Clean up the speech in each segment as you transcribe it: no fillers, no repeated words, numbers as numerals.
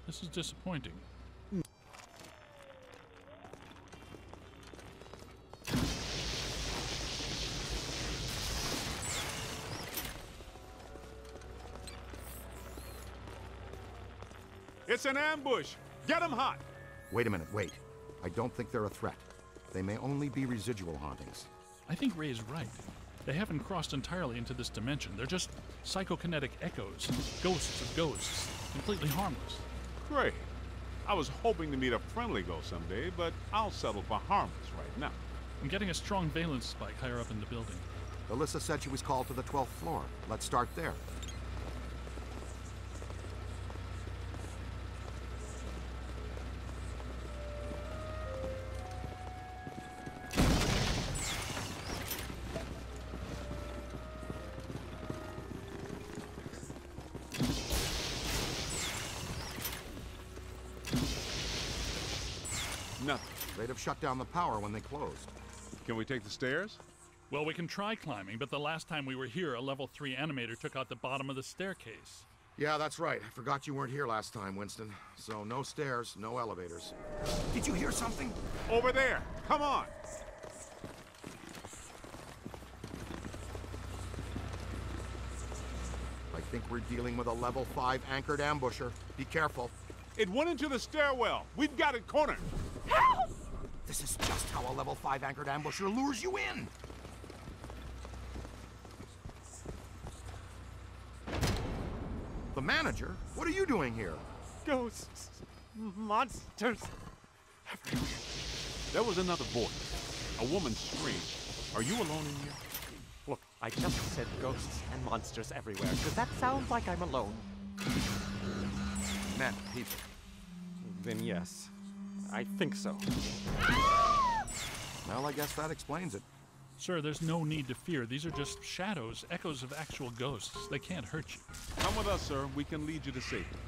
This is disappointing. It's an ambush! Get them hot! Wait a minute, wait. I don't think they're a threat. They may only be residual hauntings. I think Ray is right. They haven't crossed entirely into this dimension. They're just psychokinetic echoes, ghosts of ghosts, completely harmless. Great. I was hoping to meet a friendly ghost someday, but I'll settle for harmless right now. I'm getting a strong valence spike higher up in the building. Alyssa said she was called to the 12th floor. Let's start there. Nothing. They'd have shut down the power when they closed. Can we take the stairs? Well, we can try climbing, but the last time we were here, a level 3 animator took out the bottom of the staircase. Yeah, that's right. I forgot you weren't here last time, Winston. So no stairs, no elevators. Did you hear something? Over there! Come on! I think we're dealing with a level 5 anchored ambusher. Be careful. It went into the stairwell. We've got it cornered. Help! This is just how a level 5 anchored ambusher lures you in. The manager? What are you doing here? Ghosts, monsters, everywhere. There was another voice. A woman screamed. Are you alone in here? Look, I just said ghosts and monsters everywhere. Does that sound like I'm alone? Men, people. Then yes, I think so. Well, I guess that explains it. Sir, there's no need to fear. These are just shadows, echoes of actual ghosts. They can't hurt you. Come with us, sir. We can lead you to safety.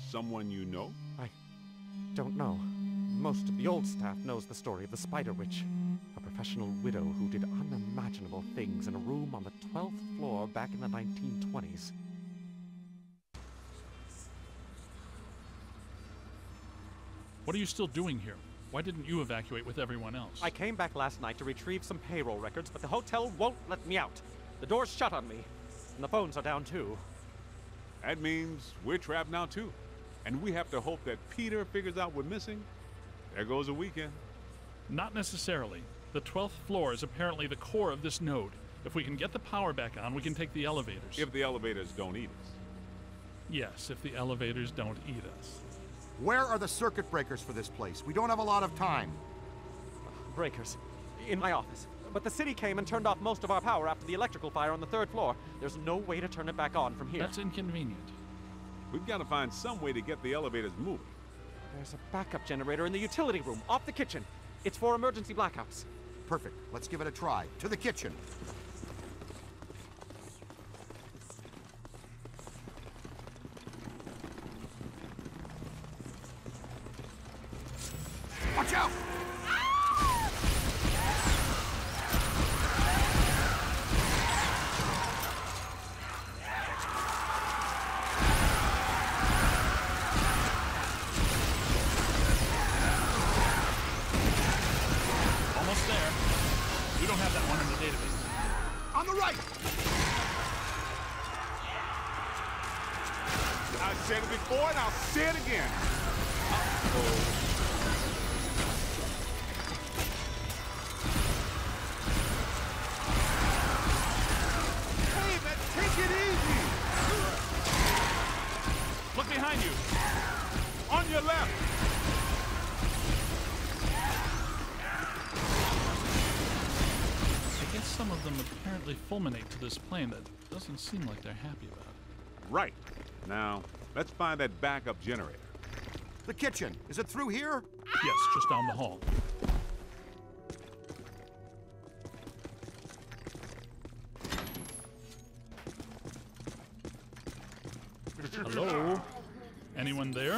Someone you know? I don't know. Most of the old staff knows the story of the Spider Witch, a professional widow who did unimaginable things in a room on the 12th floor back in the 1920s. What are you still doing here? Why didn't you evacuate with everyone else? I came back last night to retrieve some payroll records, but the hotel won't let me out. The door's shut on me, and the phones are down too. That means we're trapped now too. And we have to hope that Peter figures out we're missing. There goes a weekend. Not necessarily. The 12th floor is apparently the core of this node. If we can get the power back on, we can take the elevators. If the elevators don't eat us. Yes, if the elevators don't eat us. Where are the circuit breakers for this place? We don't have a lot of time. Breakers. In my office. But the city came and turned off most of our power after the electrical fire on the 3rd floor. There's no way to turn it back on from here. That's inconvenient. We've got to find some way to get the elevators moving. There's a backup generator in the utility room, off the kitchen. It's for emergency blackouts. Perfect. Let's give it a try. To the kitchen. Watch out! Almost there. We don't have that one in the database. On the right! I said it before and I'll say it again. Uh-oh. Hey, man, take it easy. Look behind you. On your left. I guess some of them apparently fulminate to this plane. That doesn't seem like they're happy about it. Right. Now, let's find that backup generator. The kitchen. Is it through here? Yes, just down the hall. Hello? Anyone there?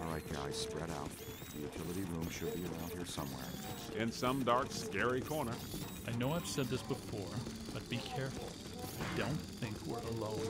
All right, guys, spread out. The utility room should be around here somewhere. In some dark, scary corner. I know I've said this before, but be careful. I don't think we're alone.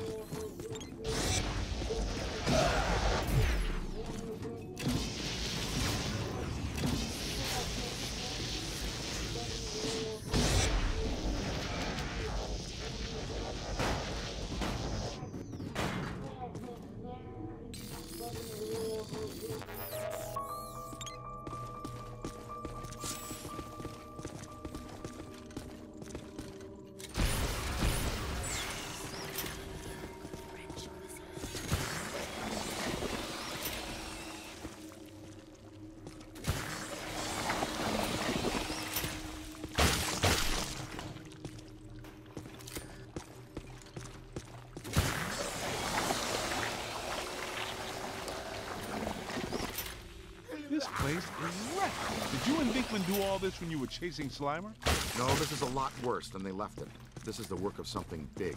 This place is wrecked. Did you and Dinkman do all this when you were chasing Slimer? No, this is a lot worse than they left it. This is the work of something big.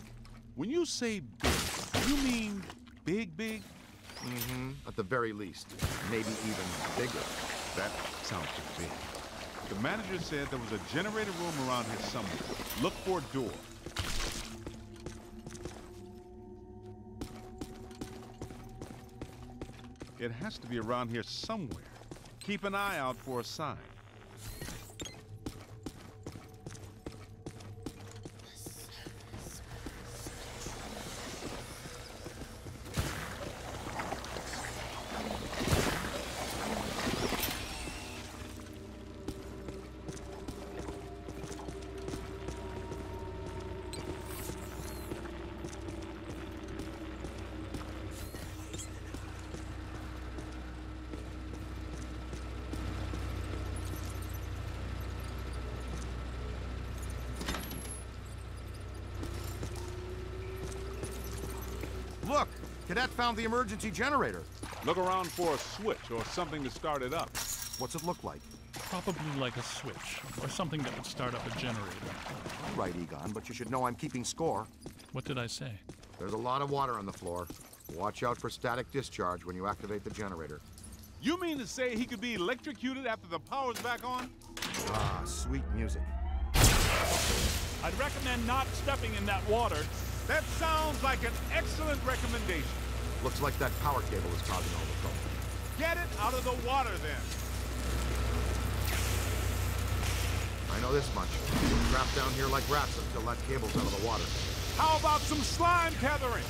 When you say big, you mean big, big? Mm-hmm. At the very least. Maybe even bigger. That sounds too big. The manager said there was a generator room around here somewhere. Look for a door. It has to be around here somewhere. Keep an eye out for a sign. Look! Cadet found the emergency generator. Look around for a switch or something to start it up. What's it look like? Probably like a switch, or something that would start up a generator. All right, Egon, but you should know I'm keeping score. What did I say? There's a lot of water on the floor. Watch out for static discharge when you activate the generator. You mean to say he could be electrocuted after the power's back on? Ah, sweet music. I'd recommend not stepping in that water. That sounds like an excellent recommendation. Looks like that power cable is causing all the trouble. Get it out of the water, then. I know this much. We're trapped down here like rats until that cable's out of the water. How about some slime tethering?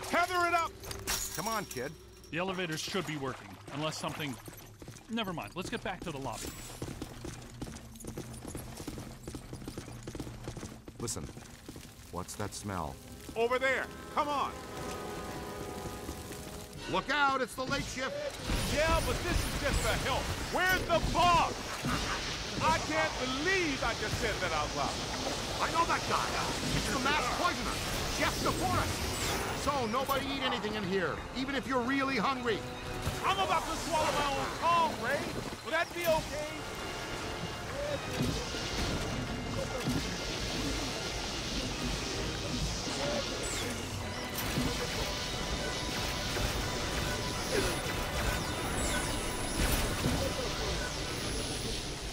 Tether it up! Come on, kid. The elevators should be working, unless something... Never mind, let's get back to the lobby. Listen, what's that smell? Over there. Come on. Look out, it's the late shift. Yeah, but this is just a help. Where's the boss? I can't believe I just said that out loud. I know that guy. It's the mass poisoner. Chef before us. So, nobody eat anything in here, even if you're really hungry. I'm about to swallow my own tongue, Ray. Will that be okay?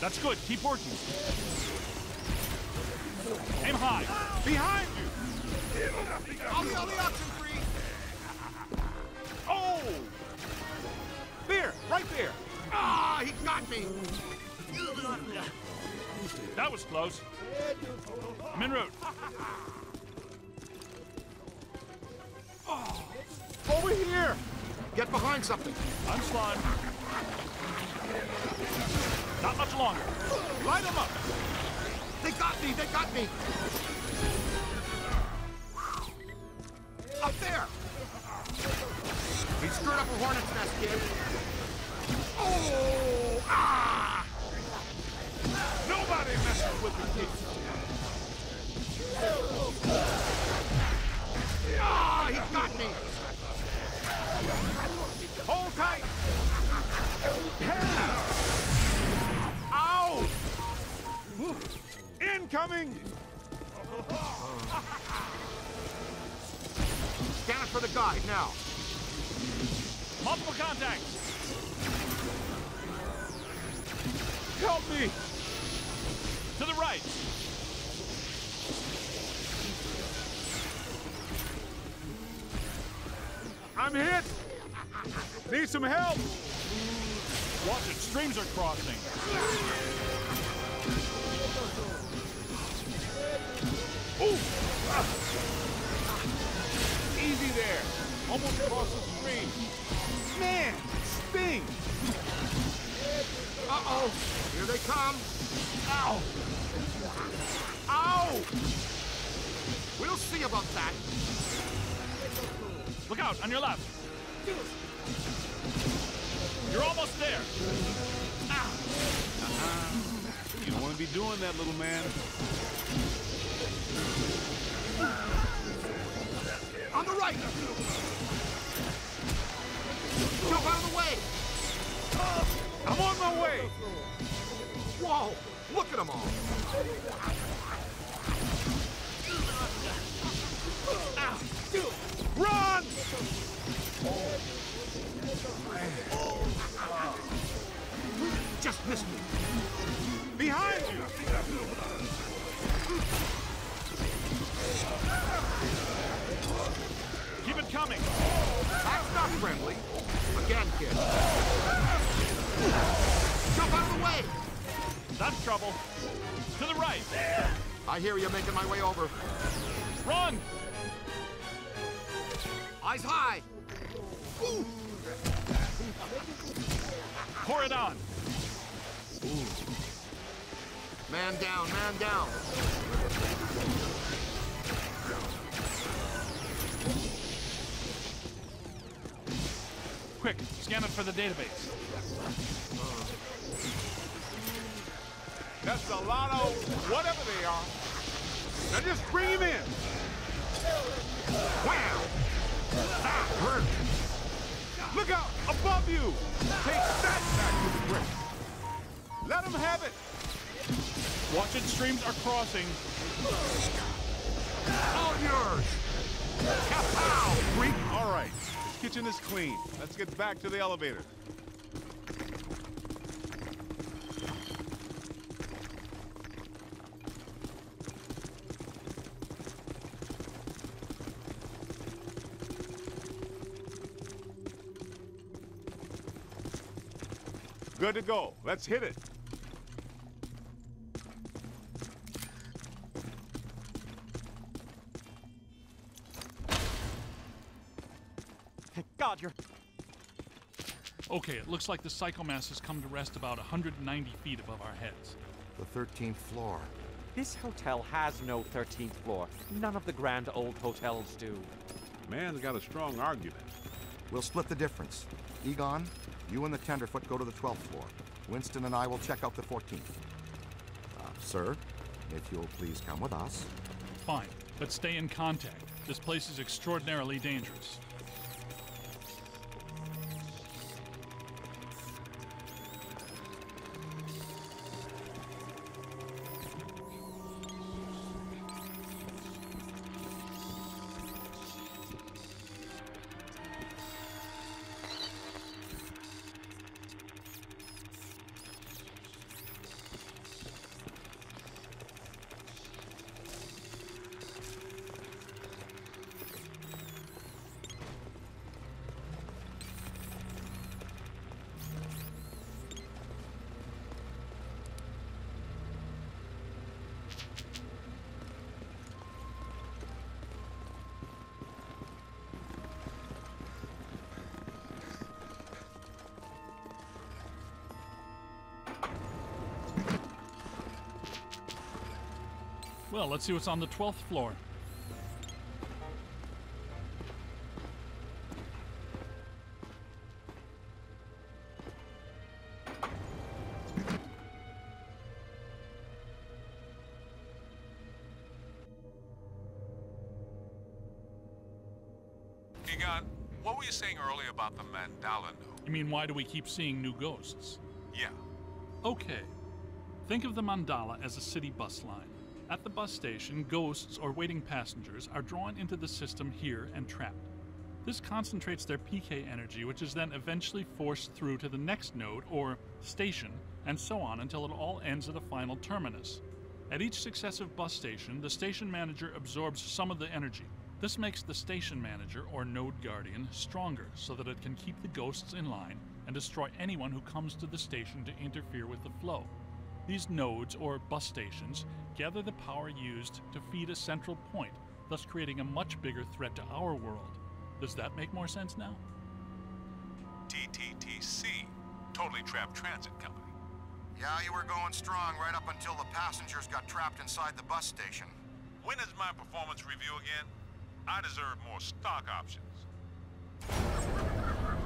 That's good, keep working. Aim high. Behind you. I'll yell the option free. Oh! There, right there. Ah, he got me. That was close. I'm en route. Over here. Get behind something. I'm slime. Not much longer. Light them up. They got me! They got me! Up there! He stirred up a hornet's nest, kid. Oh! Ah! Nobody messes with the kid. Ah! He got me! Hold tight! Ow! Incoming! Scan it for the guide, now. Multiple contacts. Help me! To the right. I'm hit! Need some help! Watch it. Streams are crossing. Ooh! Easy there. Almost across the stream. Man, sting! Uh-oh! Here they come! Ow! Ow! We'll see about that. Look out, on your left. You're almost there. You don't want to be doing that, little man. On the right! Jump out of the way! I'm on my way! Whoa! Look at them all! Run! Just missed me. Behind you! Keep it coming. That's not friendly. Again, kid. Jump out of the way! That's trouble. To the right. I hear you making my way over. Run! Eyes high! Ooh. Pour it on. Man down, man down. Quick, scan it for the database. That's a lot of whatever they are. Now just bring him in. Wham! That hurt! Look out! Above you! Take that back to the grip. Let him have it. Watch it. Streams are crossing. All yours! Kapow, freak! All right. This kitchen is clean. Let's get back to the elevator. Good to go. Let's hit it. Thank God you're... Okay, it looks like the psychomass has come to rest about 190 feet above our heads. The 13th floor. This hotel has no 13th floor. None of the grand old hotels do. Man's got a strong argument. We'll split the difference. Egon, you and the Tenderfoot go to the 12th floor. Winston and I will check out the 14th. Sir, if you'll please come with us. Fine, but stay in contact. This place is extraordinarily dangerous. Well, let's see what's on the 12th floor. Egon, what were you saying earlier about the mandala node? You mean, why do we keep seeing new ghosts? Yeah. Okay. Think of the mandala as a city bus line. At the bus station, ghosts or waiting passengers are drawn into the system here and trapped. This concentrates their PK energy, which is then eventually forced through to the next node or station, and so on until it all ends at a final terminus. At each successive bus station, the station manager absorbs some of the energy. This makes the station manager, or node guardian, stronger so that it can keep the ghosts in line and destroy anyone who comes to the station to interfere with the flow. These nodes, or bus stations, gather the power used to feed a central point, thus creating a much bigger threat to our world. Does that make more sense now? TTTC, Totally Trapped Transit Company. Yeah, you were going strong right up until the passengers got trapped inside the bus station. When is my performance review again? I deserve more stock options.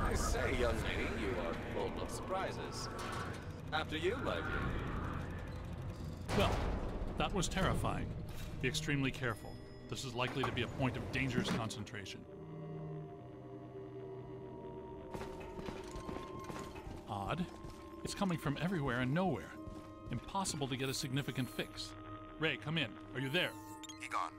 I say, young lady, you are full of surprises. After you, my dear. Well, that was terrifying. Be extremely careful. This is likely to be a point of dangerous concentration. Odd. It's coming from everywhere and nowhere. Impossible to get a significant fix. Ray, come in. Are you there? Egon.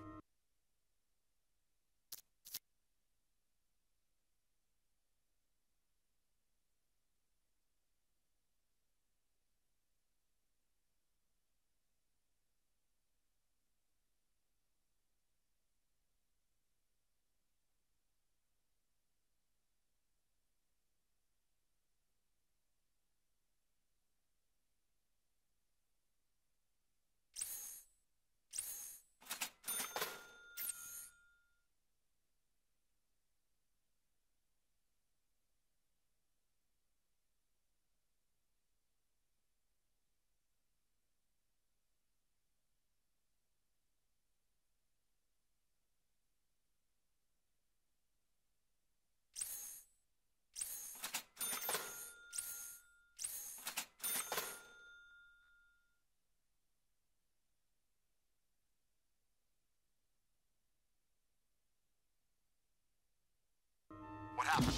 What happened?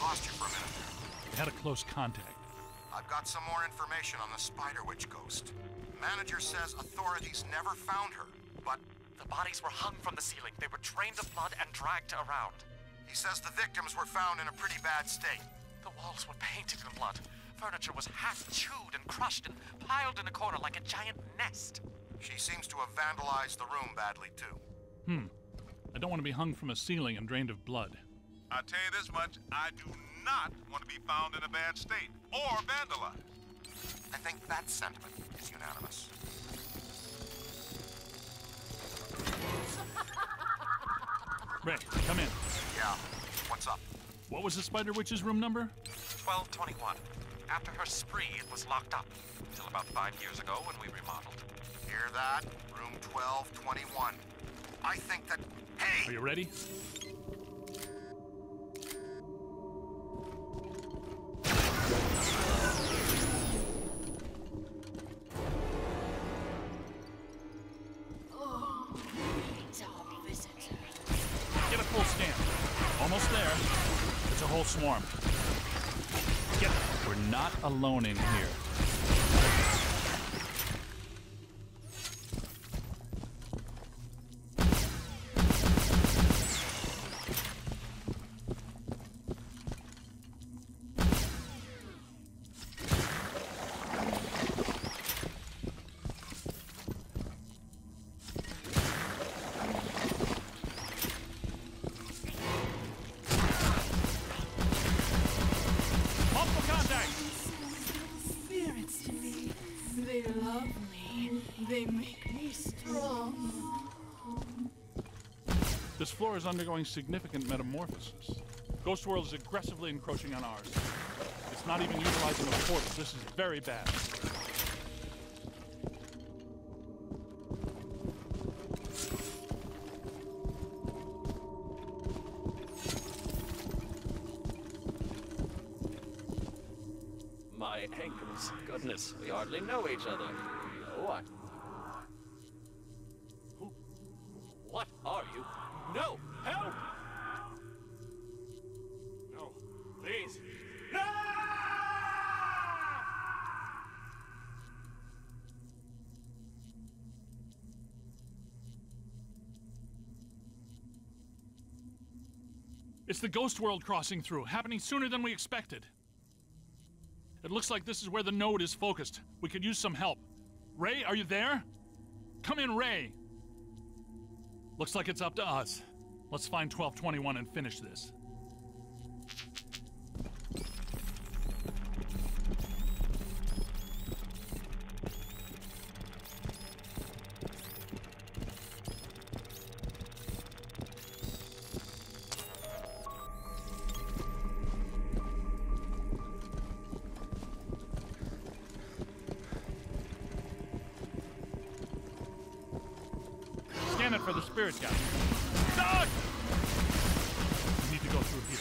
Lost you for a minute there. We had a close contact. I've got some more information on the Spider Witch ghost. Manager says authorities never found her, but The bodies were hung from the ceiling. They were drained of blood and dragged around. he says the victims were found in a pretty bad state. The walls were painted in blood. Furniture was half chewed and crushed and piled in a corner like a giant nest. She seems to have vandalized the room badly, too. I don't want to be hung from a ceiling and drained of blood. I'll tell you this much, I do not want to be found in a bad state or vandalized. I think that sentiment is unanimous. Ray, come in. Yeah, what's up? What was the Spider Witch's room number? 1221. After her spree, it was locked up. Until about 5 years ago when we remodeled. Hear that? Room 1221. I think that... Hey! Are you ready? Get a full scan. Almost there. It's a whole swarm. Get it. We're not alone in here. Multiple contact! Spirits to me. They love me. They make me strong. This floor is undergoing significant metamorphosis. Ghost World is aggressively encroaching on ours. It's not even utilizing a portal. This is very bad. Greetings. Goodness, we hardly know each other. What? Who? What are you? No! Help! No, please. No! It's the ghost world crossing through, happening sooner than we expected. It looks like this is where the node is focused. We could use some help. Ray, are you there? Come in, Ray. Looks like it's up to us. Let's find 1221 and finish this. Scan it for the spirit guy. Dog! We need to go through here.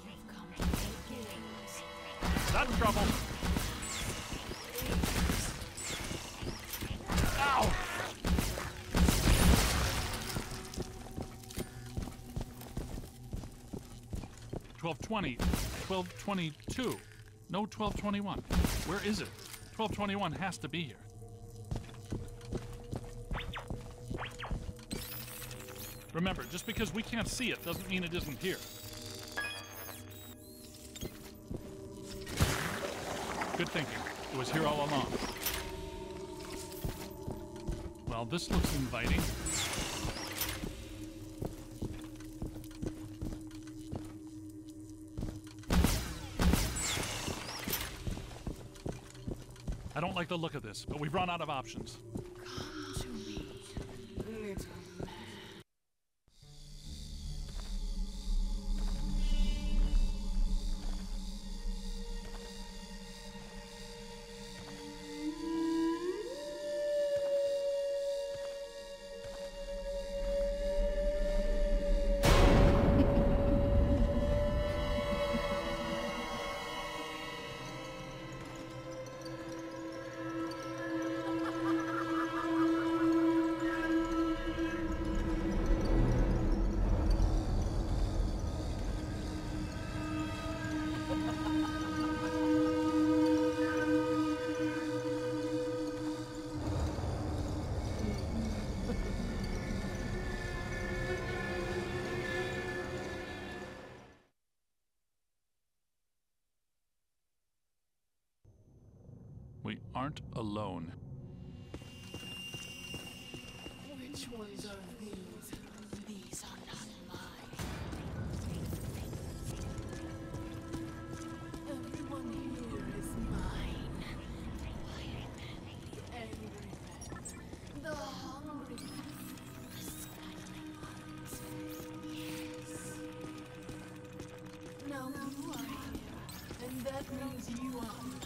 You've come to play games. Not in trouble. Ow! $12.20, $12.22. No $12.21. Where is it? $12.21 has to be here. Remember, just because we can't see it doesn't mean it isn't here. Good thinking. It was here all along. Well, this looks inviting. I don't like the look of this, but we've run out of options. Come to me, little man. We aren't alone. Which ones are these? These are not mine. Everyone here is mine. The angry men, the hungry men, the smiling ones. Yes. Now you are here, and that means you are mine.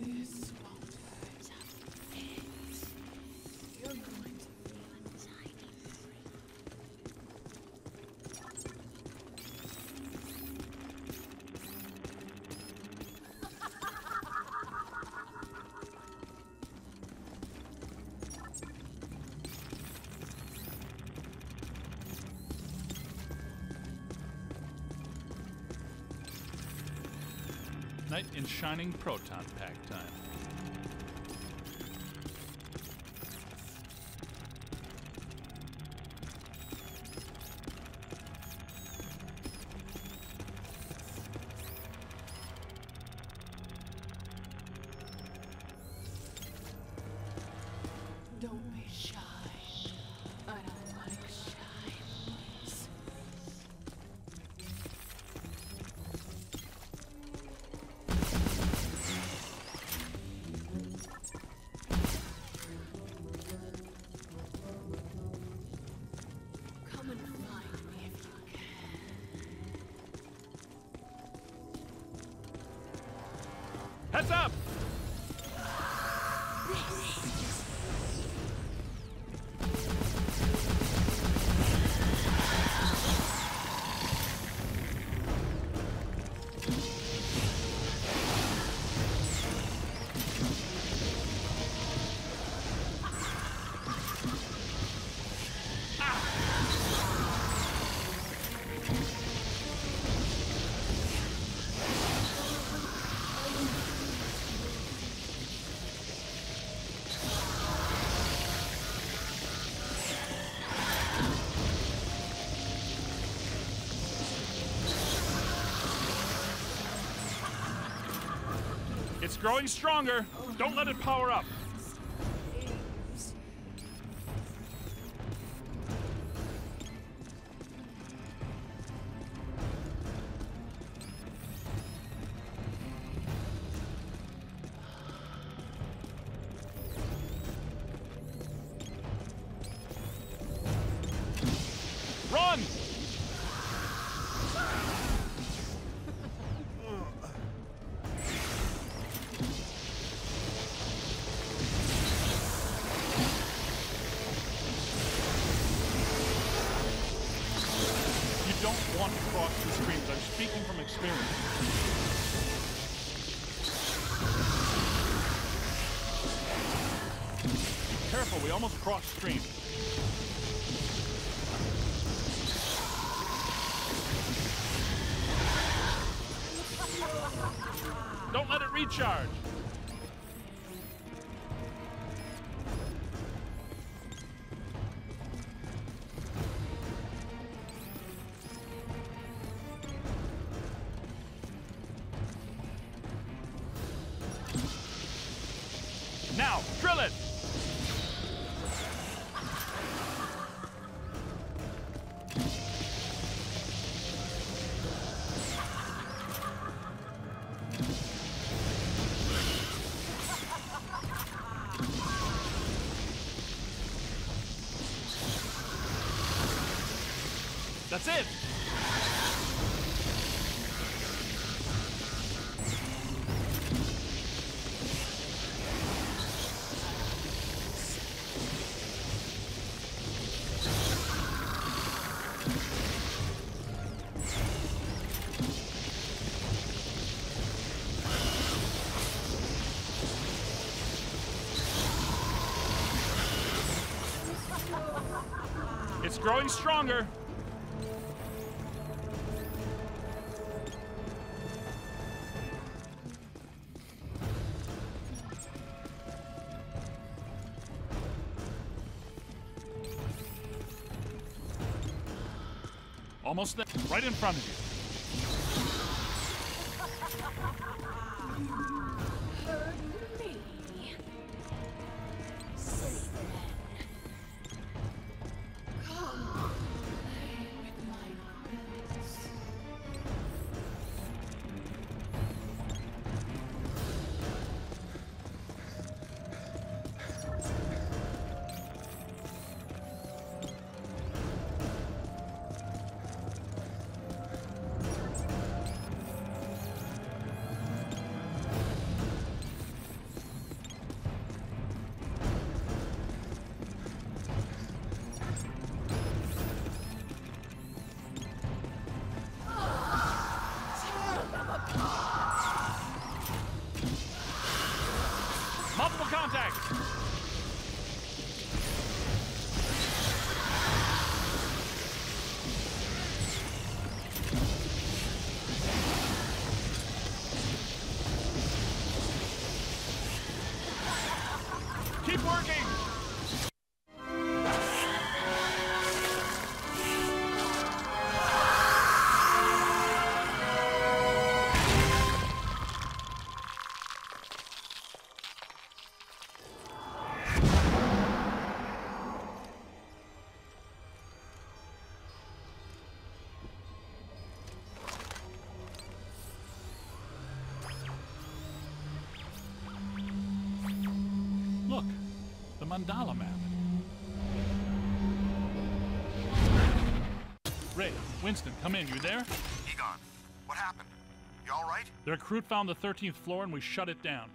This won't hurt a bit. You're going to feel a tiny Knight in shining proton pack time. Heads up! It's growing stronger. Don't let it power up. Run! You don't want to cross the streams. I'm speaking from experience. Careful, we almost crossed streams. Don't let it recharge. Now, drill it! That's it! It's growing stronger. Almost there, right in front of you. Heard me. Say then. Come, play with my prince. Multiple contact! Keep working! Look, the mandala map. Ray, Winston, come in. You there? Egon, what happened? You You all right? Their recruit found the 13th floor and we shut it down.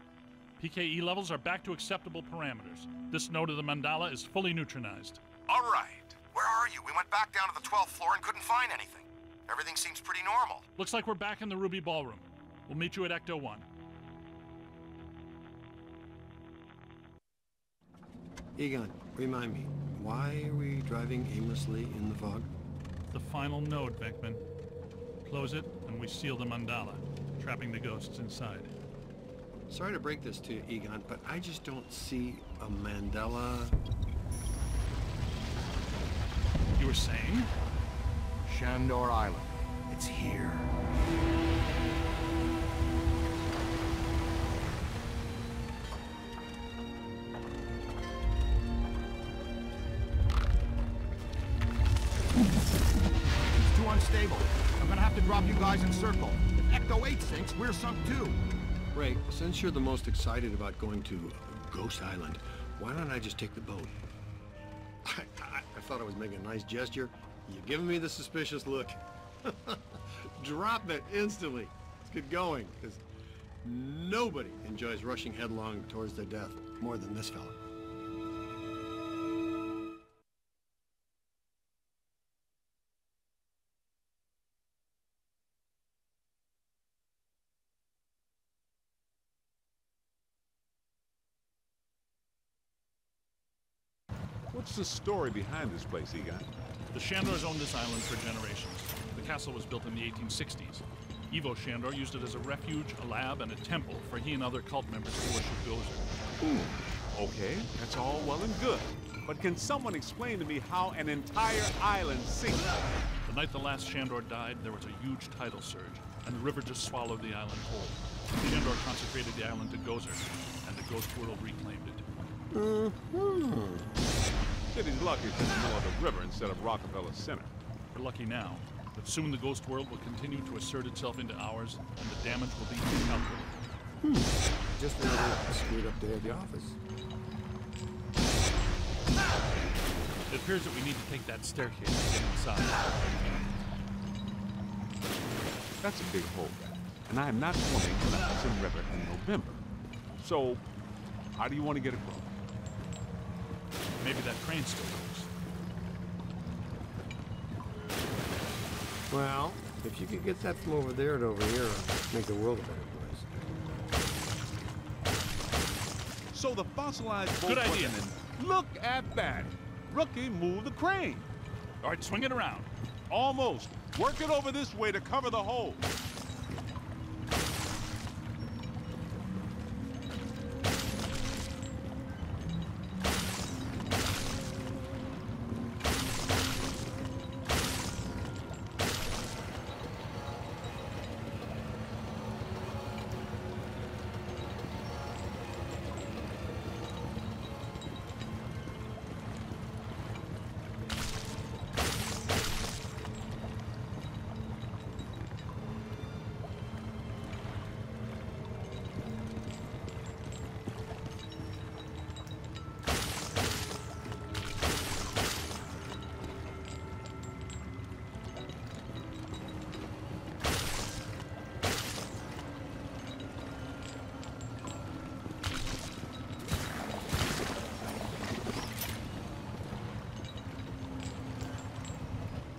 PKE levels are back to acceptable parameters. This node of the mandala is fully neutronized. All right. Where are you? We went back down to the 12th floor and couldn't find anything. Everything seems pretty normal. Looks like we're back in the Ruby Ballroom. We'll meet you at Ecto 1. Egon, remind me, why are we driving aimlessly in the fog? The final node, Beckman. Close it, and we seal the mandala, trapping the ghosts inside. Sorry to break this to you, Egon, but I just don't see a mandala. You were saying? Shandor Island. It's here. It's too unstable. I'm gonna have to drop you guys in circle. If Ecto 8 sinks, we're sunk too. Ray, since you're the most excited about going to Ghost Island, why don't I just take the boat? I thought I was making a nice gesture. You're giving me the suspicious look. Drop it instantly. Let's get going, because nobody enjoys rushing headlong towards their death more than this fella. What's the story behind this place, Egon? The Shandors owned this island for generations. The castle was built in the 1860s. Ivo Shandor used it as a refuge, a lab, and a temple for he and other cult members to worship Gozer. Okay, that's all well and good. But can someone explain to me how an entire island sinks? The night the last Shandor died, there was a huge tidal surge, and the river just swallowed the island whole. Shandor consecrated the island to Gozer, and the ghost world reclaimed it. City's lucky there's no other river instead of Rockefeller Center. We're lucky now, but soon the ghost world will continue to assert itself into ours, and the damage will be incalculable. Just another screwed up day at the office. It appears that we need to take that staircase to get inside. That's a big hole. And I am not swimming in the Hudson River in November. So, how do you want to get across? Maybe that crane still works. Well, if you could get that from over there to over here, it'd make the world a better place. So the fossilized boat Good idea. wasn't in. Look at that! Rookie moved the crane. All right, swing it around. Almost. Work it over this way to cover the hole.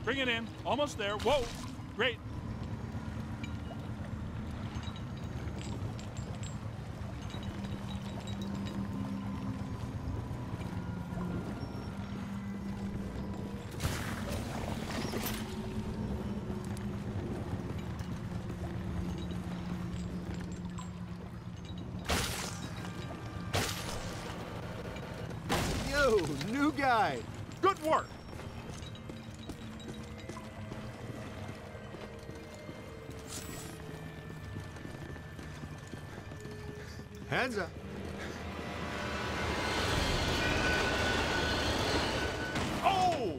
Bring it in. Almost there. Whoa! Great. Yo, new guy. Good work! Heads up. Oh!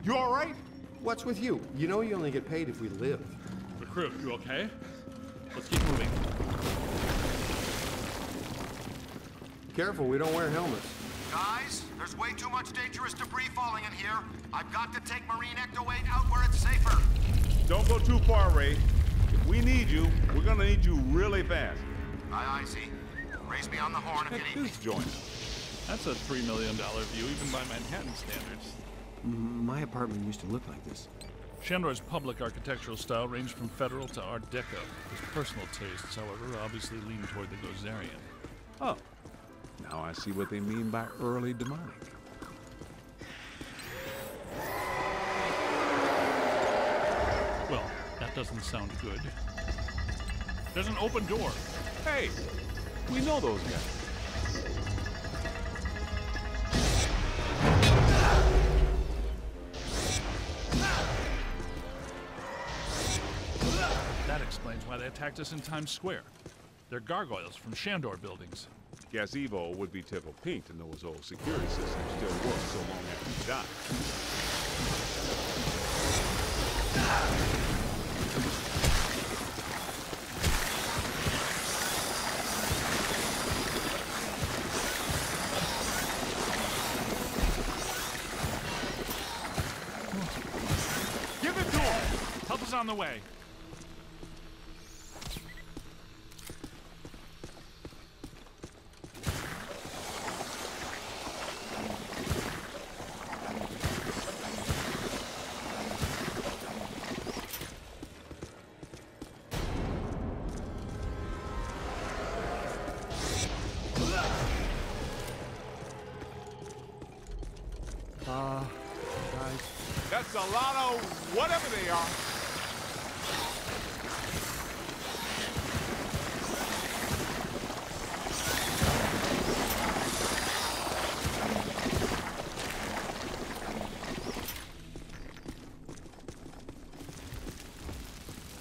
You all right? What's with you? You know you only get paid if we live. Recruit, you okay? Let's keep moving. Careful, we don't wear helmets. Guys, there's way too much dangerous debris falling in here. I've got to take Marine Ecto 8 out where it's safer. Don't go too far, Ray. If We need you. We're gonna need you really fast. Aye, Z. Raise me on the horn if Check you need me. this joint. That's a $3 million view, even by Manhattan standards. My apartment used to look like this. Shandor's public architectural style ranged from Federal to Art Deco. His personal tastes, however, obviously lean toward the Gozerian. Oh, now I see what they mean by early demonic. Well, that doesn't sound good. There's an open door. Hey, we know those guys. That explains why they attacked us in Times Square. They're gargoyles from Shandor buildings. Guess Evo would be tickled pink to know his old security system still works so long after he died. Give it to him! Help is on the way. Guys. That's a lot of whatever they are.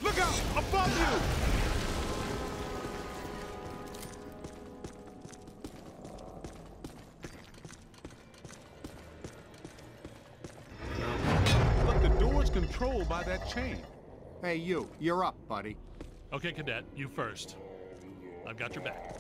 Look out! Above you! Look, the door's controlled by that chain. Hey, you're up, buddy. Okay, Cadet, you first. I've got your back.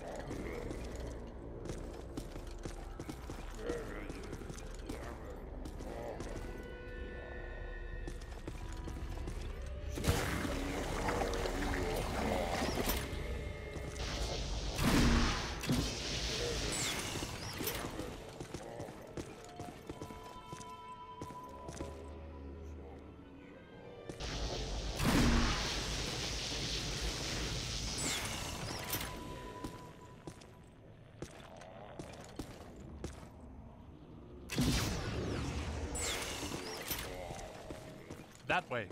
That way.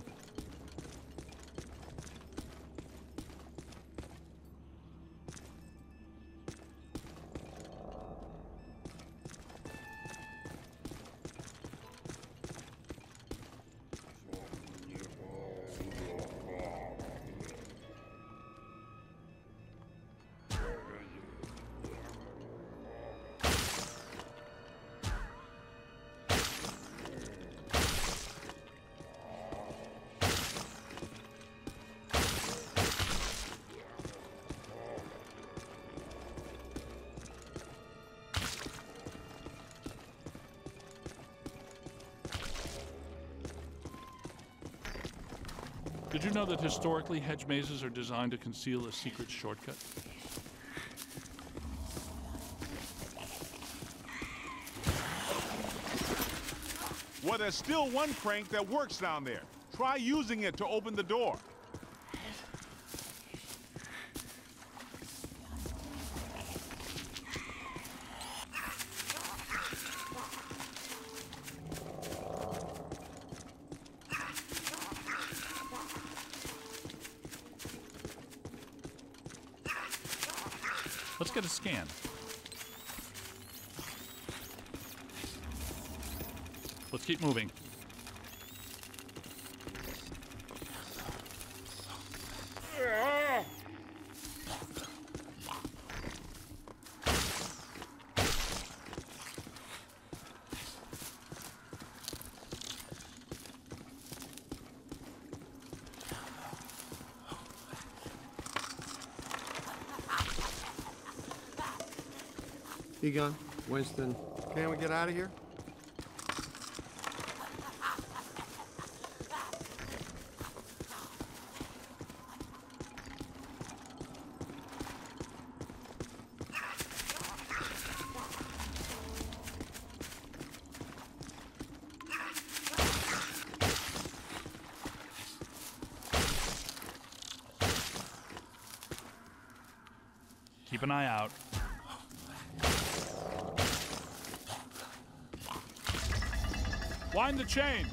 Did you know that historically hedge mazes are designed to conceal a secret shortcut? Well, there's still one crank that works down there. Try using it to open the door. Let's get a scan. Let's keep moving. Egon, Winston, Can we get out of here? Keep an eye out. Wind the chain.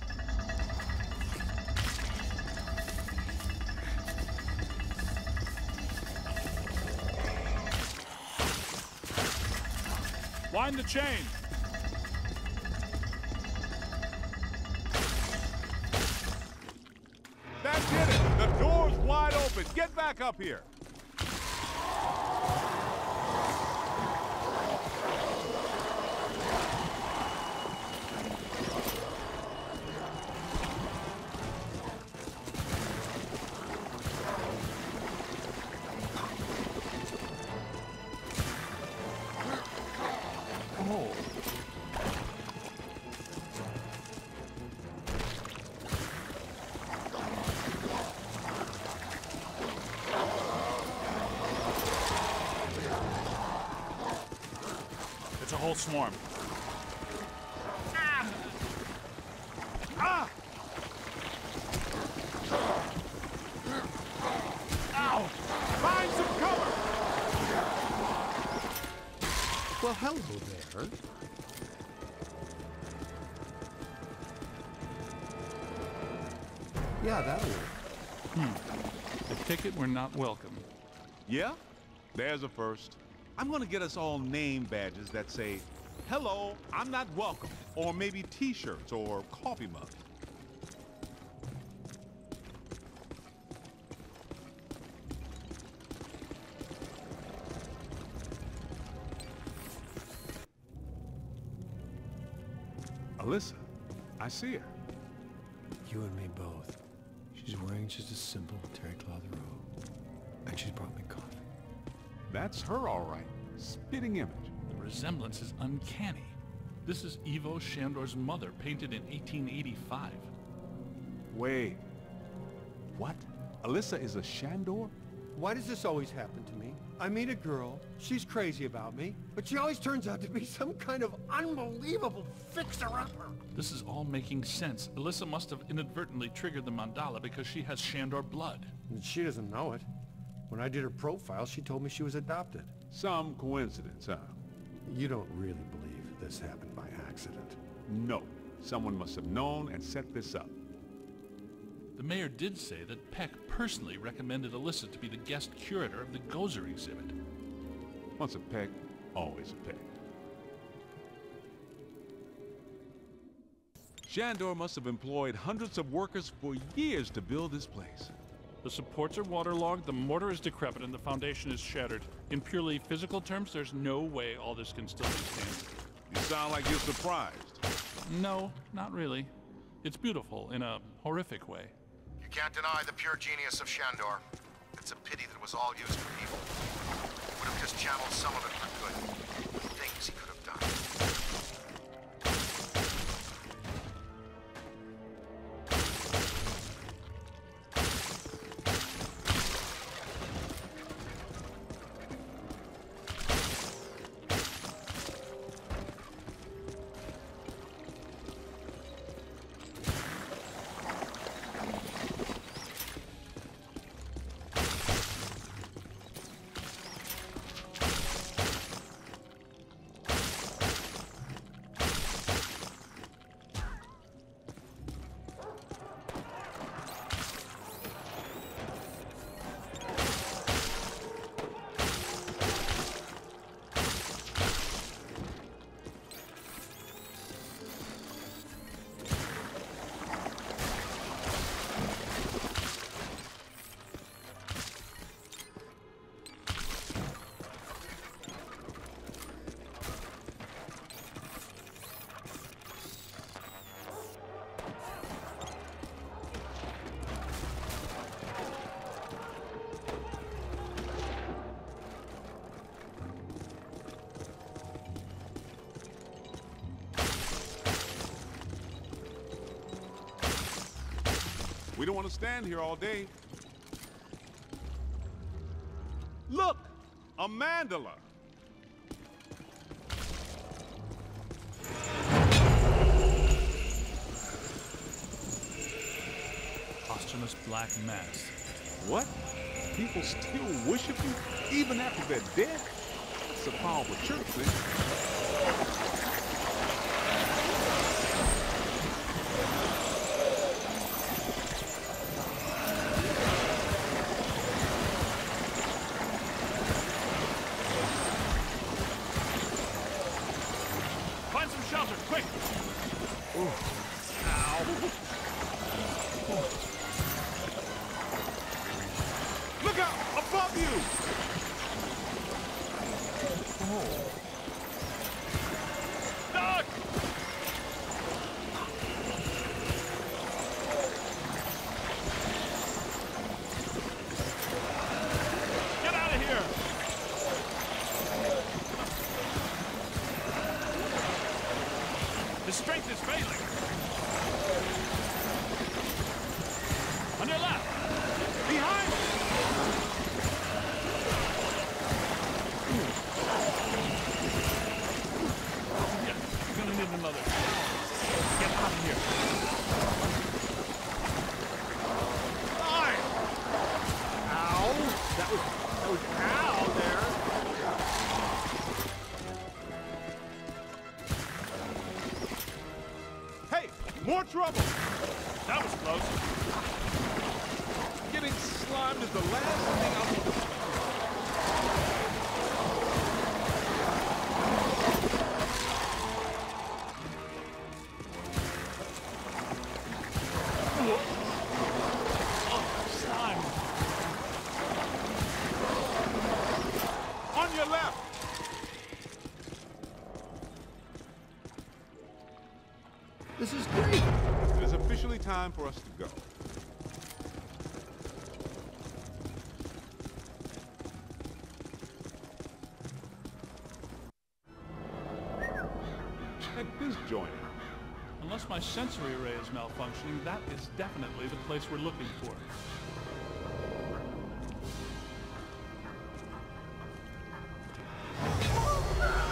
Wind the chain. That did it! The door's wide open. Get back up here. Oh. It's a whole swarm. Ah! Ah! Ow! Find some cover! Well, hello there. Yeah, that'll work. The ticket we're not welcome. Yeah? There's a first. I'm gonna get us all name badges that say, "Hello, I'm not welcome," or maybe t-shirts or coffee mugs. Alyssa, I see her. You and me both. She's wearing just a simple terry cloth robe. And she's brought me coffee. That's her, all right. Spitting image. The resemblance is uncanny. This is Ivo Shandor's mother, painted in 1885. Wait. What? Alyssa is a Shandor? Why does this always happen to me? I meet a girl, she's crazy about me, but she always turns out to be some kind of unbelievable fixer-upper. This is all making sense. Alyssa must have inadvertently triggered the mandala because she has Shandor blood. And she doesn't know it. When I did her profile, she told me she was adopted. Some coincidence, huh? You don't really believe this happened by accident. No. Someone must have known and set this up. The mayor did say that Peck personally recommended Alyssa to be the guest curator of the Gozer exhibit. Once a peck, always a peck. Shandor must have employed hundreds of workers for years to build this place. The supports are waterlogged, the mortar is decrepit, and the foundation is shattered. In purely physical terms, there's no way all this can still be standing. You sound like you're surprised. No, not really. It's beautiful in a horrific way. You can't deny the pure genius of Shandor. It's a pity that it was all used for evil. He would have just channeled some of it for good. The things he could have done. We don't want to stand here all day. Look! A mandala! Posthumous black mass. What? People still worship you even after they're dead? That's a powerful church, man. Find some shelter, quick! Look out! Above you! Doc! Get out of here! His strength is failing. On your left! Behind! Yeah, you're gonna need another. Get out of here. Die! Ow! That was ow there. Hey, more trouble! That was close. Getting slimed is the last thing I want to see. Slime. On your left! This is great! It is officially time for us to go. Check this joint out. Unless my sensory array is malfunctioning, that is definitely the place we're looking for.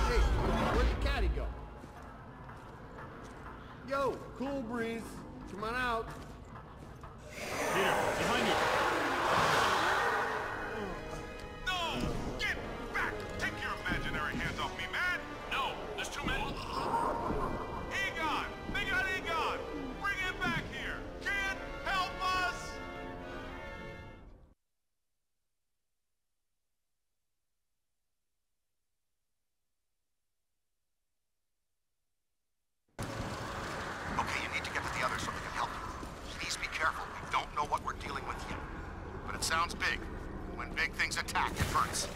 Hey, where'd the caddy go? Yo, cool breeze. Come on out. Here, behind you. No! Get back! Take your imaginary hands off me, man! No, there's too many. Egon! They got Egon! Bring him back here! Kid, help us! Okay, you need to get to the others so they can help you. Please be careful. We don't know what we're dealing with yet. But it sounds big. When big things attack, it hurts.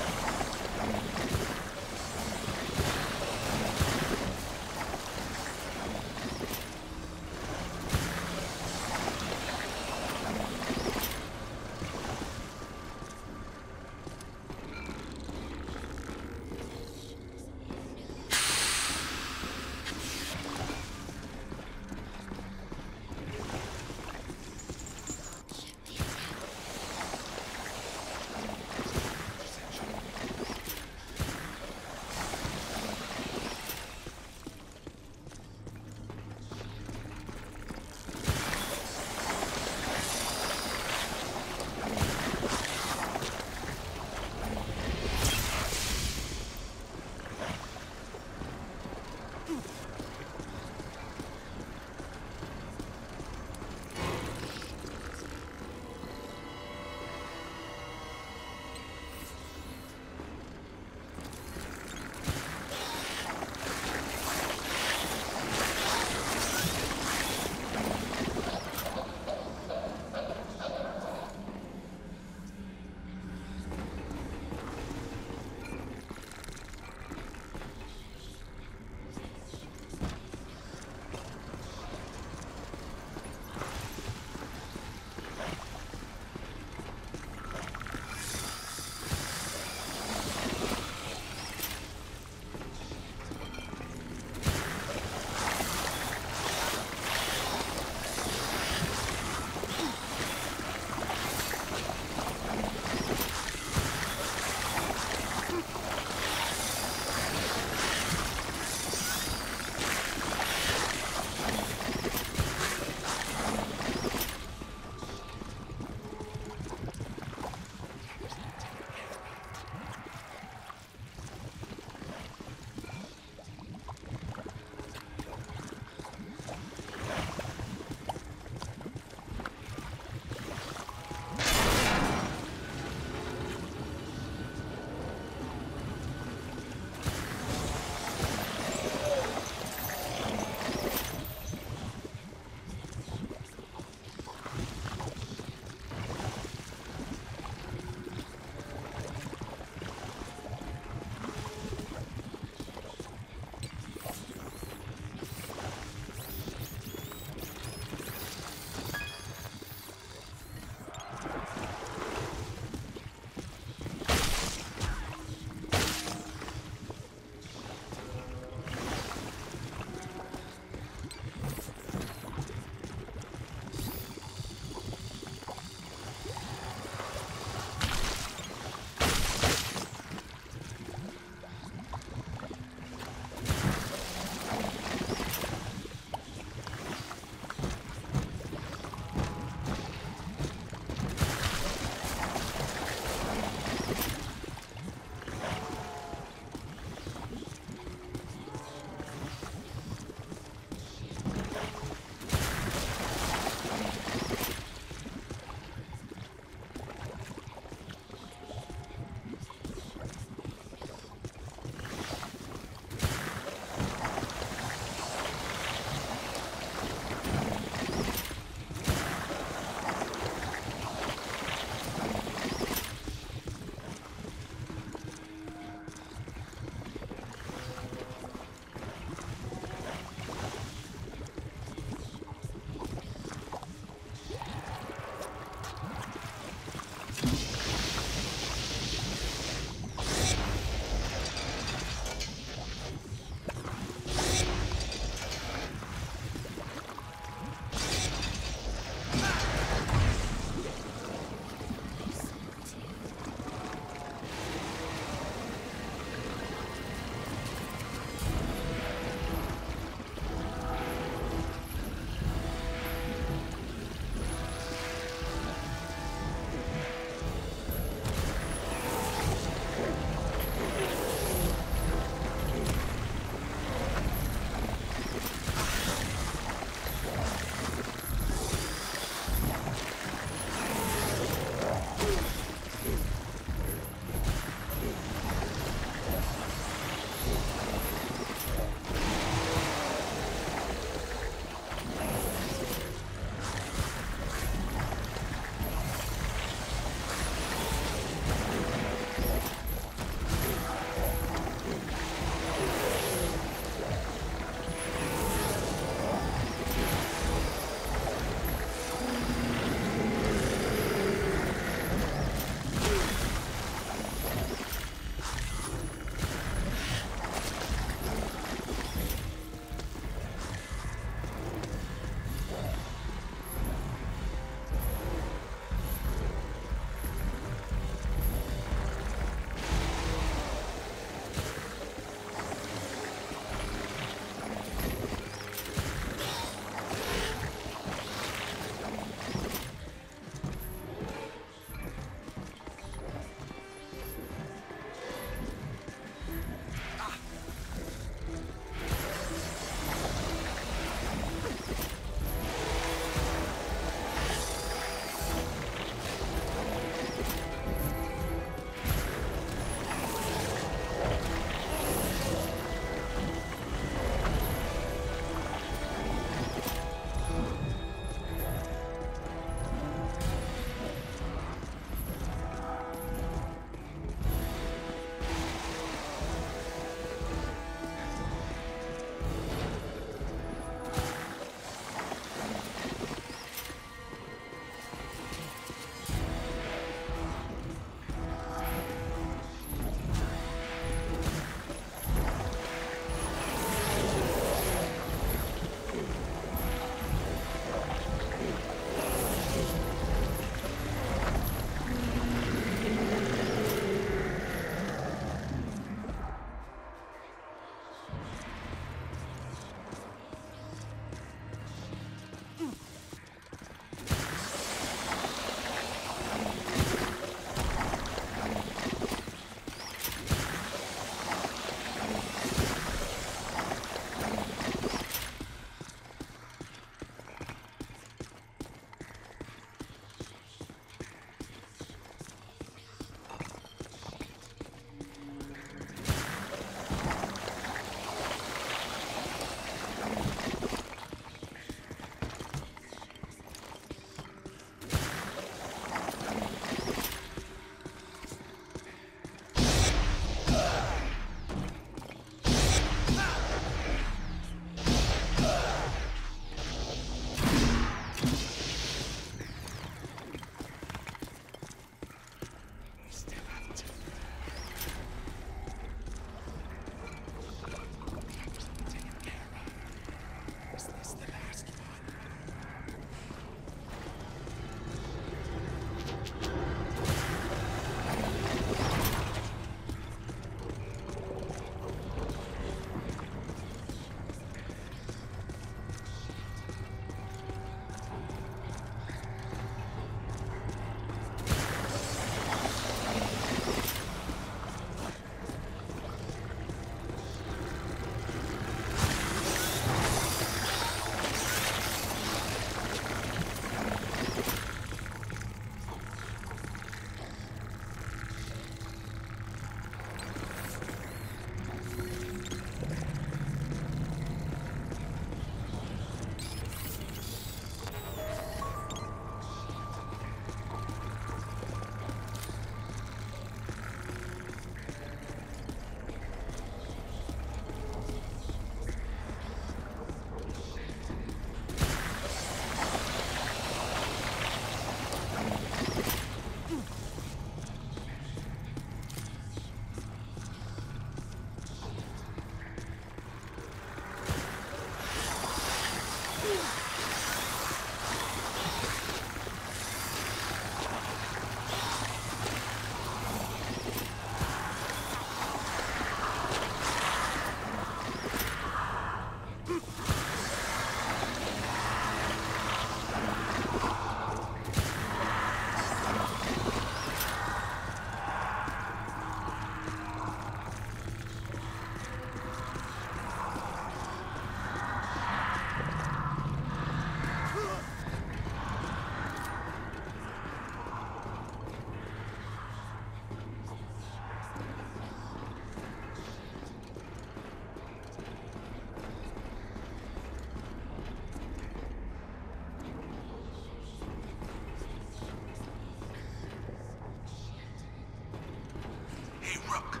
Hey, Rook.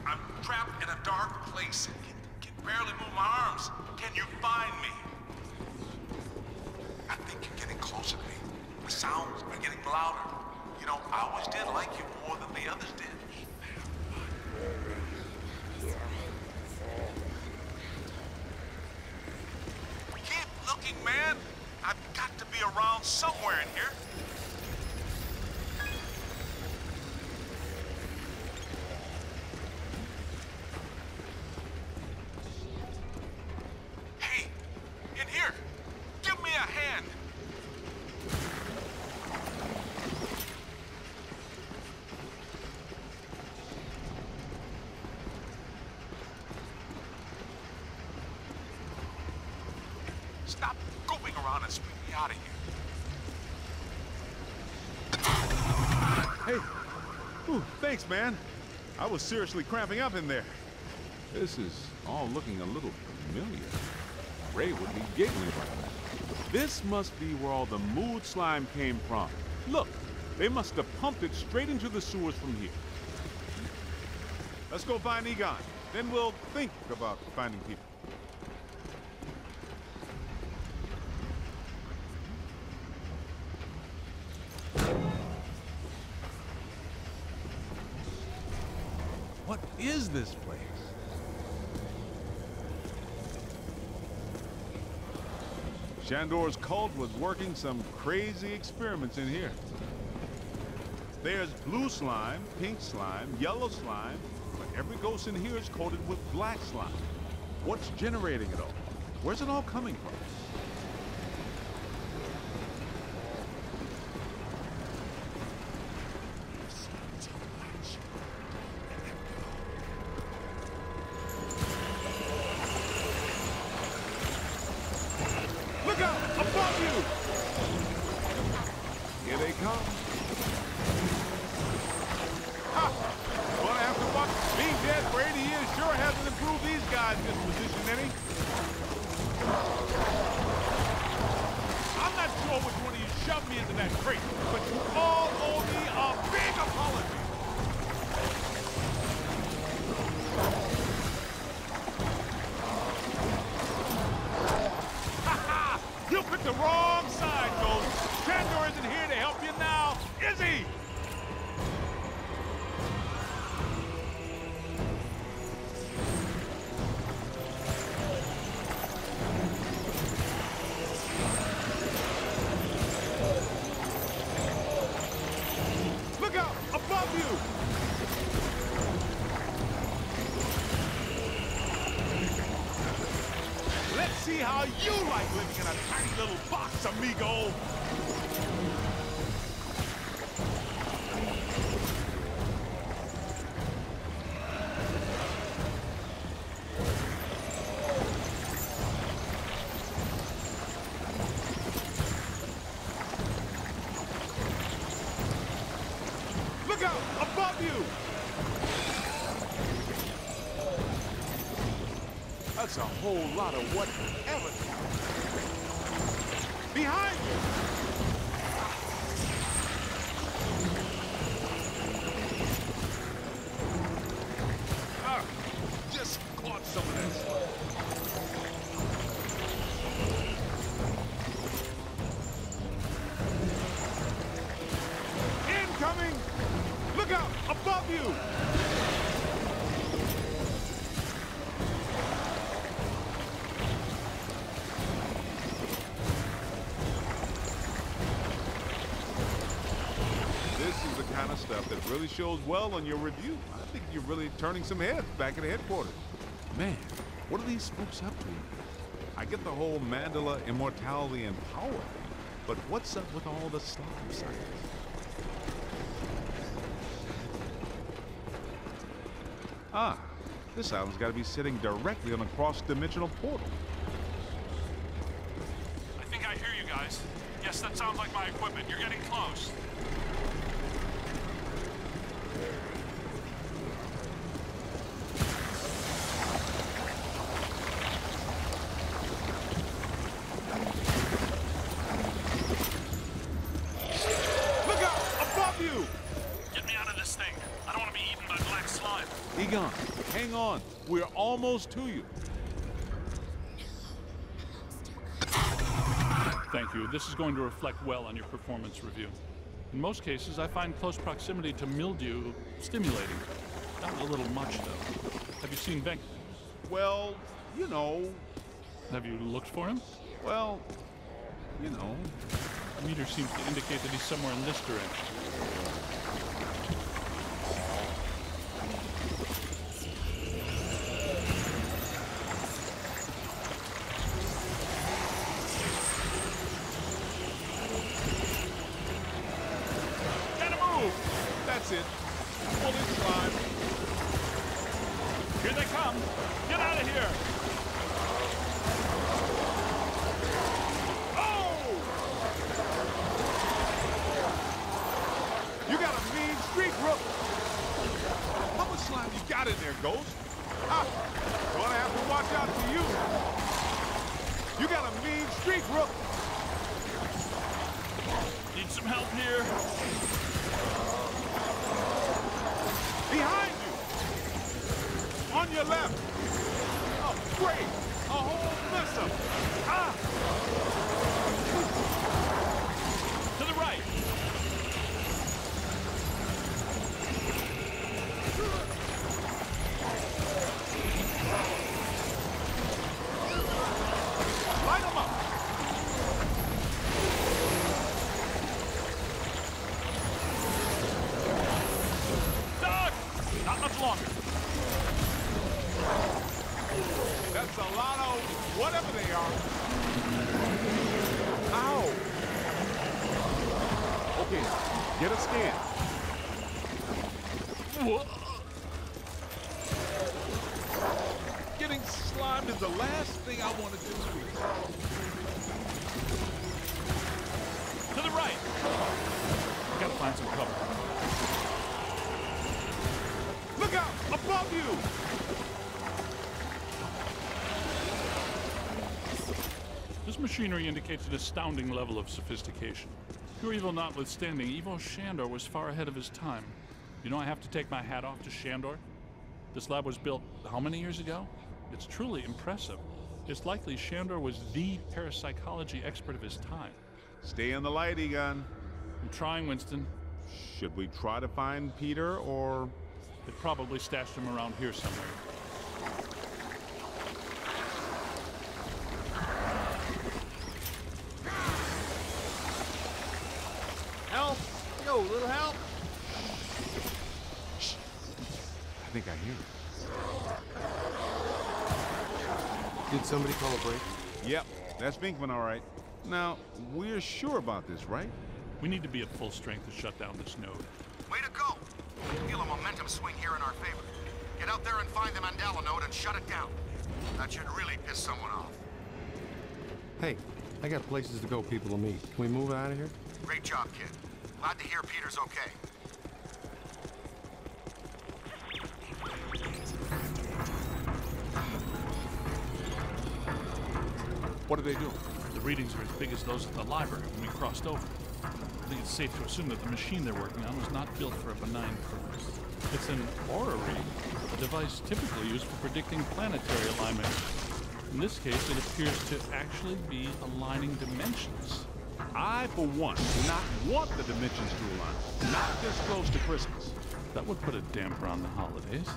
I'm trapped in a dark place and can barely move my arms. Can you find me? I think you're getting closer to me. The sounds are getting louder. You know, I always did like you more than the others did. Keep looking, man. I've got to be around somewhere in here. Hey, in here. Give me a hand. Stop goofing around and spring me out of here. Hey. Ooh, thanks, man. I was seriously cramping up in there. This is all looking a little familiar. Ray would be giggling right now. This must be where all the mood slime came from. Look, they must have pumped it straight into the sewers from here. Let's go find Egon. Then we'll think about finding people. What is this place? Shandor's cult was working some crazy experiments in here. There's blue slime, pink slime, yellow slime, but every ghost in here is coated with black slime. What's generating it all? Where's it all coming from? Look out! Above you! Here they come. Ha! Gonna have to watch. Being dead for 80 years sure hasn't improved these guys' disposition any. I'm not sure which one of you shoved me into that crate, but you all owe me a big apology. You picked the wrong side, Ghost. Shandor isn't here to help you now, is he? Look out! Above you! Let's see how you like living in a tiny little box, amigo! Look out! Above you! That's a whole lot of whatever. Behind you! Ah, just caught some of this. Incoming! Look out! Above you! This is the kind of stuff that really shows well on your review. I think you're really turning some heads back at headquarters. Man, what are these spooks up to? I get the whole mandala, immortality, and power thing, but what's up with all the slime science? Ah, this island's got to be sitting directly on a cross-dimensional portal. I think I hear you guys. Yes, that sounds like my equipment. You're getting close. Look out! Above you! Get me out of this thing. I don't want to be eaten by black slime. Egon, hang on. We're almost to you. Thank you. This is going to reflect well on your performance review. In most cases, I find close proximity to mildew stimulating. That was a little much, though. Have you seen Venk? Well, you know. Have you looked for him? Well, you know. The meter seems to indicate that he's somewhere in this direction. That's it. Pull it, slime. Here they come. Get out of here. Oh! You got a mean streak, Rook. How much slime you got in there, Ghost? Ah, gonna have to watch out for you. You got a mean streak, Rook. Need some help here. Behind you! On your left! Oh, great! A whole mess-up! Ah! To the right! Light 'em up! Not much longer. That's a lot of whatever they are. Ow! Okay, get a scan. Whoa. Getting slimed is the last thing I want to do. To the right. Gotta find some cover. Look out! Above you! This machinery indicates an astounding level of sophistication. Pure evil notwithstanding, Ivo Shandor was far ahead of his time. You know, I have to take my hat off to Shandor. This lab was built how many years ago? It's truly impressive. It's likely Shandor was the parapsychology expert of his time. Stay in the light, Egon. I'm trying, Winston. Should we try to find Peter, or... They probably stashed him around here somewhere. Help! Yo, little help! Shh. I think I hear it. Did somebody call a break? Yep, that's Binkman, all right. Now, we're sure about this, right? We need to be at full strength to shut down this node. Way to go! Feel a momentum swing here in our favor. Get out there and find the Mandela node and shut it down. That should really piss someone off. Hey, I got places to go, people to meet. Can we move out of here? Great job, kid. Glad to hear Peter's okay. What are they doing? The readings are as big as those at the library when we crossed over. I think it's safe to assume that the machine they're working on was not built for a benign purpose. It's an aura reading, a device typically used for predicting planetary alignment. In this case, it appears to actually be aligning dimensions. I, for one, do not want the dimensions to align. Not this close to Christmas. That would put a damper on the holidays.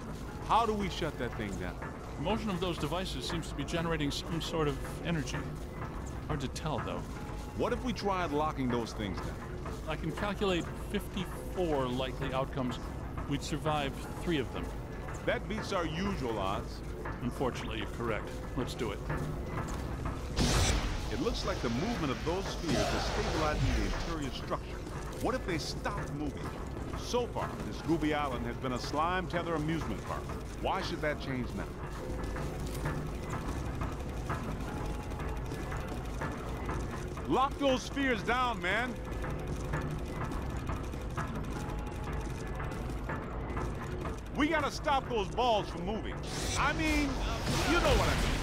How do we shut that thing down? The motion of those devices seems to be generating some sort of energy. Hard to tell, though. What if we tried locking those things down? I can calculate 54 likely outcomes. We'd survive 3 of them. That beats our usual odds. Unfortunately, you're correct. Let's do it. It looks like the movement of those spheres is stabilizing the interior structure. What if they stopped moving? So far, this Gooby Island has been a slime tether amusement park. Why should that change now? Lock those spheres down, man! We gotta stop those balls from moving. I mean, you know what I mean.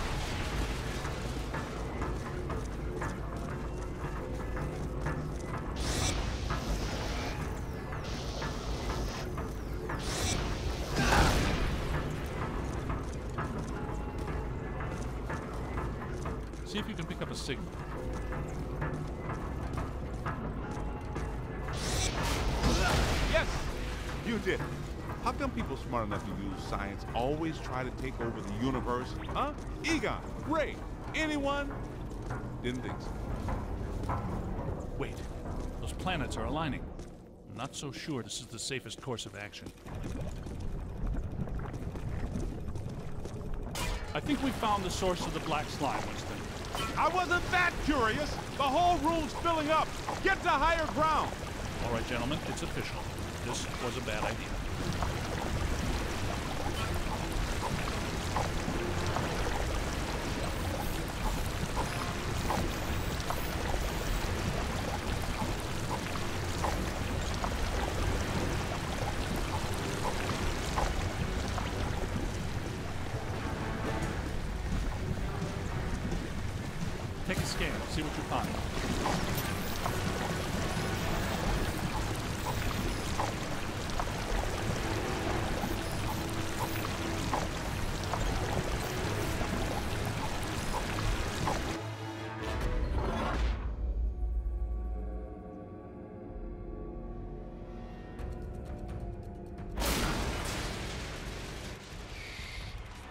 See if you can pick up a signal. Yes! You did it. How come people smart enough to use science always try to take over the universe? Huh? Egon, Ray, anyone? Didn't think so. Wait, those planets are aligning. I'm not so sure this is the safest course of action. I think we found the source of the black slime, Winston. I wasn't that curious. The whole room's filling up. Get to higher ground. All right, gentlemen, it's official. This was a bad idea. Take a scan, see what you find.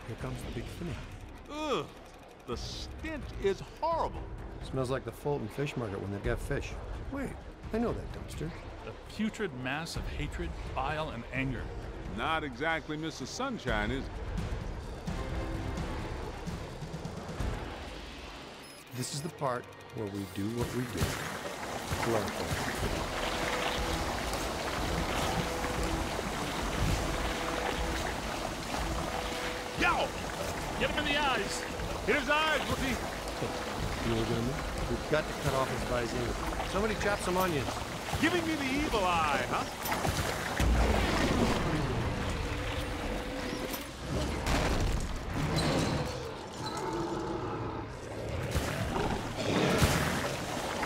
Here comes the big finale. Ugh, the stench is horrible. Smells like the Fulton Fish Market when they've got fish. Wait, I know that dumpster. A putrid mass of hatred, bile, and anger. Not exactly Mr. Sunshine, is it? This is the part where we do what we do. Yo! Get him in the eyes! Hit his eyes, rookie! You know what we're gonna do? We've got to cut off his visine. Somebody chop some onions. Giving me the evil eye, huh?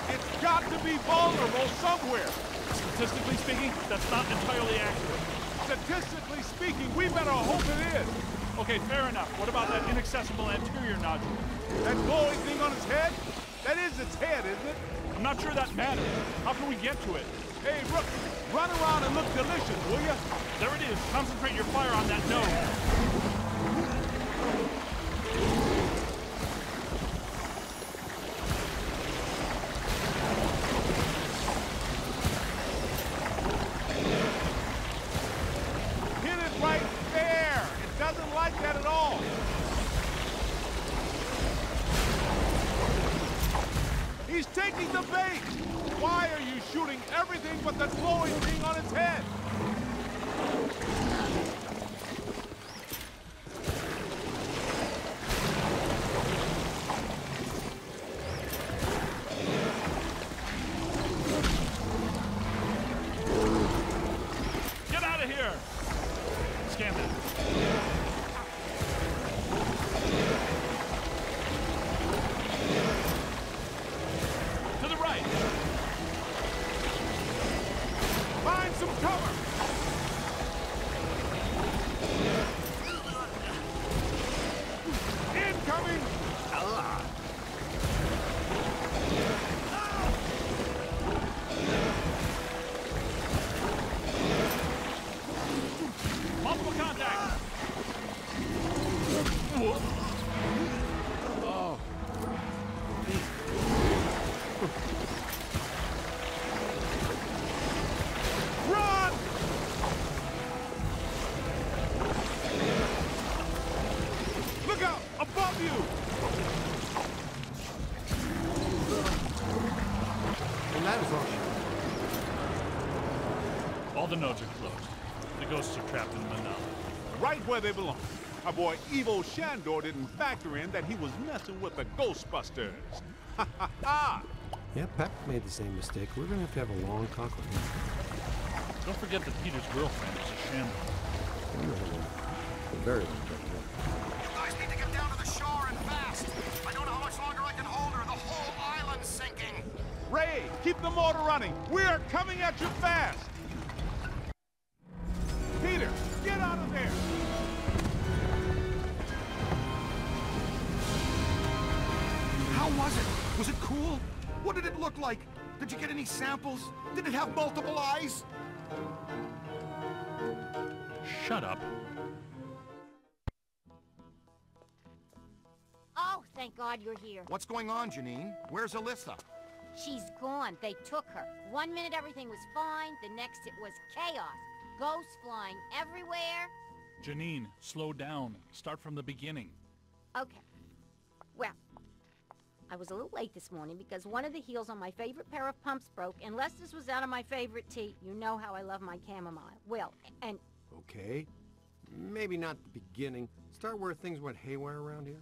It's got to be vulnerable somewhere. Statistically speaking, that's not entirely accurate. Statistically speaking, we better hope it is. Okay, fair enough. What about that inaccessible anterior nodule? That glowing thing on its head? That is its head, isn't it? I'm not sure that matters. How can we get to it? Hey, Rook, run around and look delicious, will ya? There it is. Concentrate your fire on that nose. Hit it right there. It doesn't like that at all. He's taking the bait. Why are you shooting everything but the glowing thing on its head? Get out of here! Scan that. To the right. Find some cover. Incoming. Multiple contact. Oh. Run! Look out! Above you! And that is all. All the nodes are closed. The ghosts are trapped in Manila. Right where they belong. Our boy Evo Shandor didn't factor in that he was messing with the Ghostbusters. Ha ha ha! Yeah, Pep made the same mistake. We're gonna have a long talk with him. Don't forget that Peter's girlfriend is a Shandor. A very long talk. You guys need to get down to the shore and fast. I don't know how much longer I can hold her. The whole island's sinking. Ray, keep the motor running. We are coming at you fast. Peter, get out of there. How was it? Was it cool? What did it look like? Did you get any samples? Did it have multiple eyes? Shut up. Oh, thank God you're here. What's going on, Janine? Where's Alyssa? She's gone. They took her. 1 minute everything was fine, the next it was chaos. Ghosts flying everywhere. Janine, slow down. Start from the beginning. Okay. Well, I was a little late this morning because one of the heels on my favorite pair of pumps broke, and Lester's was out of my favorite tea. You know how I love my chamomile. Well, and... Okay. Maybe not the beginning. Start where things went haywire around here.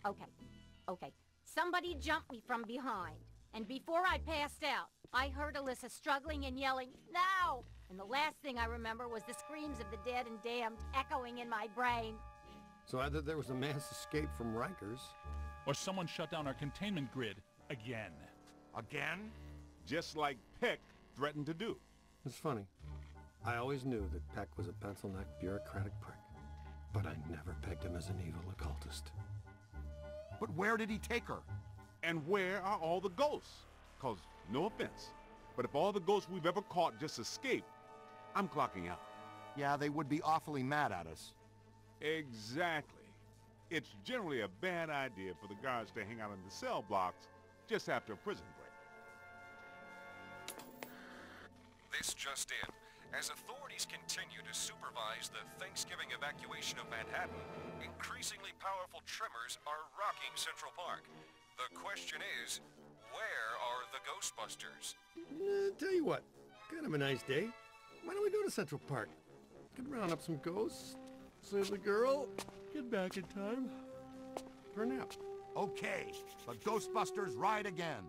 Okay. Somebody jumped me from behind. And before I passed out, I heard Alyssa struggling and yelling, "No!" And the last thing I remember was the screams of the dead and damned echoing in my brain. So either there was a mass escape from Rikers... Or someone shut down our containment grid again. Again? Just like Peck threatened to do. It's funny. I always knew that Peck was a pencil-necked bureaucratic prick. But I never pegged him as an evil occultist. But where did he take her? And where are all the ghosts? 'Cause, no offense, but if all the ghosts we've ever caught just escaped, I'm clocking out. Yeah, they would be awfully mad at us. Exactly. It's generally a bad idea for the guards to hang out in the cell blocks just after a prison break. This just in. As authorities continue to supervise the Thanksgiving evacuation of Manhattan, increasingly powerful tremors are rocking Central Park. The question is, where are the Ghostbusters? Tell you what, kind of a nice day. Why don't we go to Central Park? Could round up some ghosts, save the girl, get back in time for a nap. Okay, the Ghostbusters ride again.